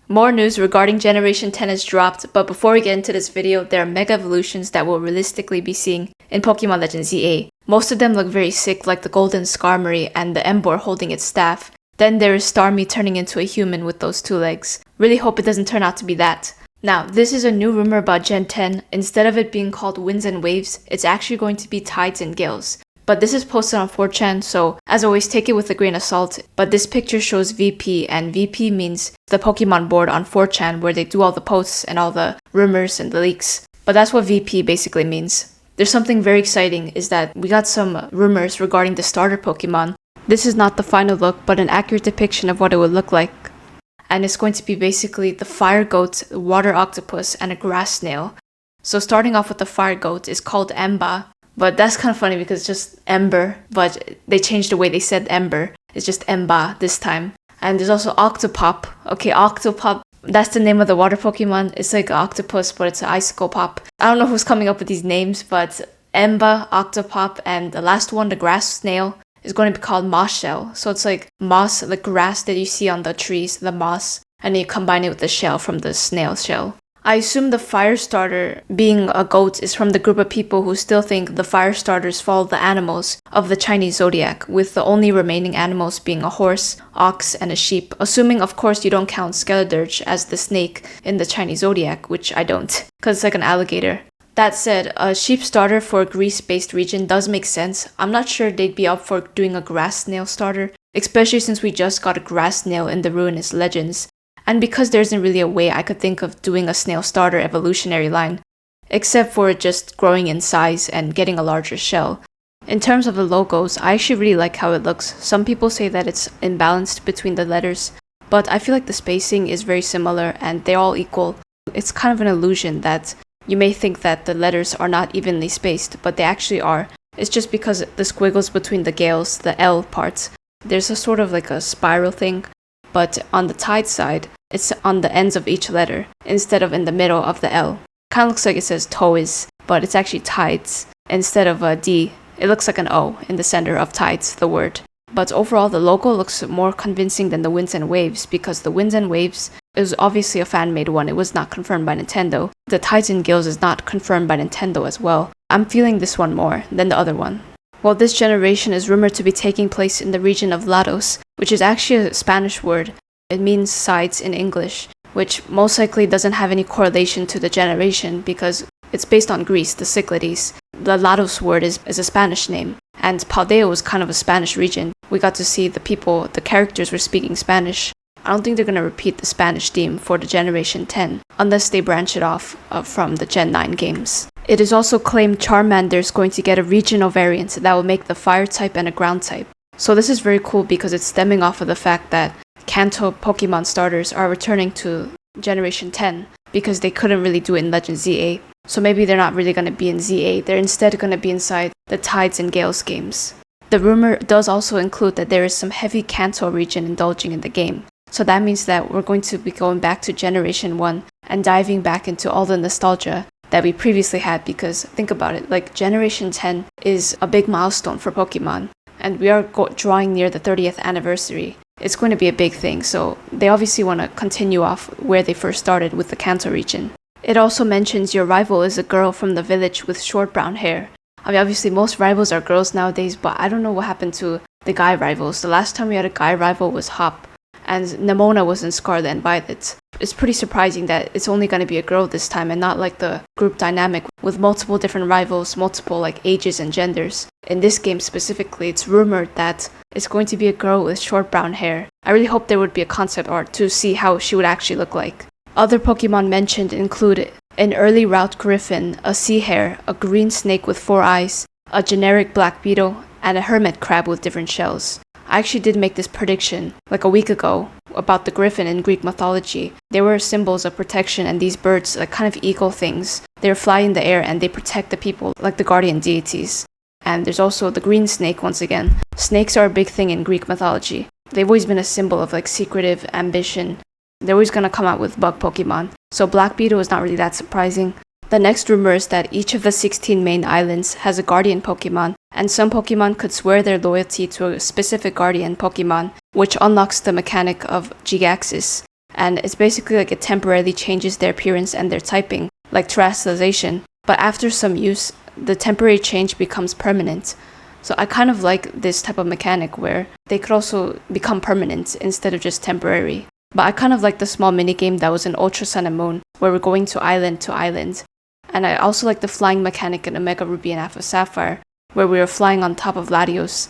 More news regarding Generation 10 has dropped, but before we get into this video, there are mega evolutions that we'll realistically be seeing in Pokemon Legends ZA. Most of them look very sick, like the Golden Skarmory and the Embaah holding its staff. Then there is Starmie turning into a human with those 2 legs. Really hope it doesn't turn out to be that. Now, this is a new rumor about Gen 10. Instead of it being called Winds and Waves, it's actually going to be Tides and Gales. But this is posted on 4chan, so as always, take it with a grain of salt. But this picture shows VP, and VP means the Pokemon board on 4chan where they do all the posts and all the rumors and the leaks. But that's what VP basically means. There's something very exciting, is that we got some rumors regarding the starter Pokemon. This is not the final look, but an accurate depiction of what it would look like. And it's going to be basically the fire goat, water octopus, and a grass snail. So starting off with the fire goat is called Embaah. But that's kind of funny because it's just Ember, but they changed the way they said Ember. It's just Embaah this time. And there's also Octopop. Okay, Octopop, that's the name of the water Pokemon. It's like an octopus, but it's an icicle pop. I don't know who's coming up with these names, but Embaah, Octopop, and the last one, the grass snail, is going to be called Mosshell. So it's like moss, like grass that you see on the trees, the moss, and then you combine it with the shell from the snail shell. I assume the fire starter being a goat is from the group of people who still think the fire starters follow the animals of the Chinese zodiac, with the only remaining animals being a horse, ox, and a sheep, assuming of course you don't count Skeledirge as the snake in the Chinese zodiac, which I don't, because it's like an alligator. That said, a sheep starter for a Greece-based region does make sense. I'm not sure they'd be up for doing a grass snail starter, especially since we just got a grass snail in the Ruinous Legends. And because there isn't really a way I could think of doing a snail starter evolutionary line, except for it just growing in size and getting a larger shell. In terms of the logos, I actually really like how it looks. Some people say that it's imbalanced between the letters, but I feel like the spacing is very similar and they're all equal. It's kind of an illusion that you may think that the letters are not evenly spaced, but they actually are. It's just because the squiggles between the gales, the L parts, there's a sort of like a spiral thing, but on the tide side, it's on the ends of each letter instead of in the middle of the L. Kind of looks like it says toes, but it's actually tides. Instead of a D, it looks like an O in the center of tides, the word. But overall, the logo looks more convincing than the Winds and Waves, because the Winds and Waves is obviously a fan-made one. It was not confirmed by Nintendo. The Tides and Gales is not confirmed by Nintendo as well. I'm feeling this one more than the other one. Well, this generation is rumored to be taking place in the region of Lados, which is actually a Spanish word. It means sides in English, which most likely doesn't have any correlation to the generation because it's based on Greece, the Cyclades. The Lados word is a Spanish name, and Paldea was kind of a Spanish region. We got to see the characters were speaking Spanish. I don't think they're going to repeat the Spanish theme for the Generation 10, unless they branch it off from the Gen 9 games. It is also claimed Charmander is going to get a regional variant that will make the fire type and a ground type. So this is very cool because it's stemming off of the fact that Kanto Pokemon starters are returning to Generation 10 because they couldn't really do it in Legends ZA. So maybe they're not really going to be in ZA, they're instead going to be inside the Tides and Gales games. The rumor does also include that there is some heavy Kanto region indulging in the game. So that means that we're going to be going back to Generation 1 and diving back into all the nostalgia that we previously had, because think about it, like Generation 10 is a big milestone for Pokemon and we are drawing near the 30th anniversary. It's going to be a big thing, so they obviously want to continue off where they first started with the Kanto region. It also mentions your rival is a girl from the village with short brown hair. I mean, obviously most rivals are girls nowadays, but I don't know what happened to the guy rivals. The last time we had a guy rival was Hop, and Nemona was in Scarlet and Violet. It's pretty surprising that it's only going to be a girl this time and not like the group dynamic with multiple different rivals, multiple like ages and genders. In this game specifically, it's rumored that it's going to be a girl with short brown hair. I really hope there would be a concept art to see how she would actually look like. Other Pokemon mentioned include an early route Griffin, a sea hare, a green snake with 4 eyes, a generic black beetle, and a hermit crab with different shells. I actually did make this prediction like a week ago about the griffin in Greek mythology. They were symbols of protection, and these birds, like kind of eagle things, they fly in the air and they protect the people like the guardian deities. And there's also the green snake once again. Snakes are a big thing in Greek mythology. They've always been a symbol of like secretive ambition. They're always going to come out with bug Pokemon. So Black Beetle is not really that surprising. The next rumor is that each of the 16 main islands has a guardian Pokemon, and some Pokemon could swear their loyalty to a specific guardian Pokemon, which unlocks the mechanic of Gigaxis. and it's basically like it temporarily changes their appearance and their typing, like terrestrialization, but after some use, the temporary change becomes permanent. So I kind of like this type of mechanic where they could also become permanent instead of just temporary. But I kind of like the small minigame that was in Ultra Sun and Moon, where we're going to island, and I also like the flying mechanic in Omega Ruby and Alpha Sapphire, where we were flying on top of Latios.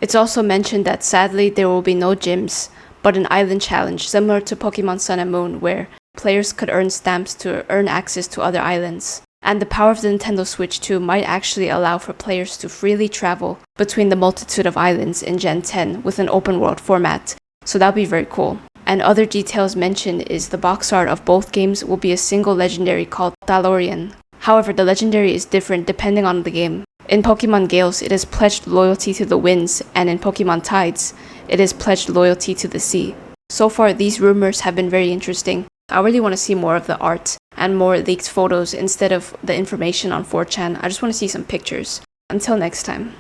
It's also mentioned that sadly there will be no gyms, but an island challenge similar to Pokemon Sun and Moon, where players could earn stamps to earn access to other islands. And the power of the Nintendo Switch 2 might actually allow for players to freely travel between the multitude of islands in Gen 10 with an open world format, so that would be very cool. And other details mentioned is the box art of both games will be a single legendary called Thalorian. However, the legendary is different depending on the game. In Pokemon Gales, it is pledged loyalty to the winds, and in Pokemon Tides, it is pledged loyalty to the sea. So far, these rumors have been very interesting. I really want to see more of the art and more leaked photos instead of the information on 4chan. I just want to see some pictures. Until next time.